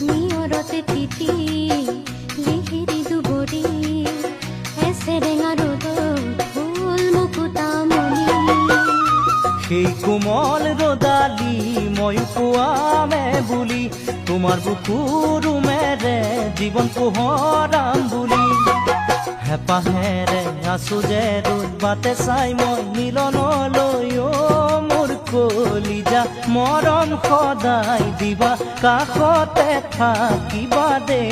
নিয়ৰতে তিতি লিহিৰি দুবৰি এছেৰেঙা ৰ'দত ফুল মুকুতামণি সেই কোমল ৰ'দালি মই পোৱামে বুলি তোমাৰ বুকুৰুমেৰে জীৱন পোহৰাম বুলি হেঁপাহেৰে আছো যে ৰ'দ বাটে চাই মই মিলনলৈ অ' মোৰ কলিজা মৰম সদায় দিবা কাষতে থাকিবা দে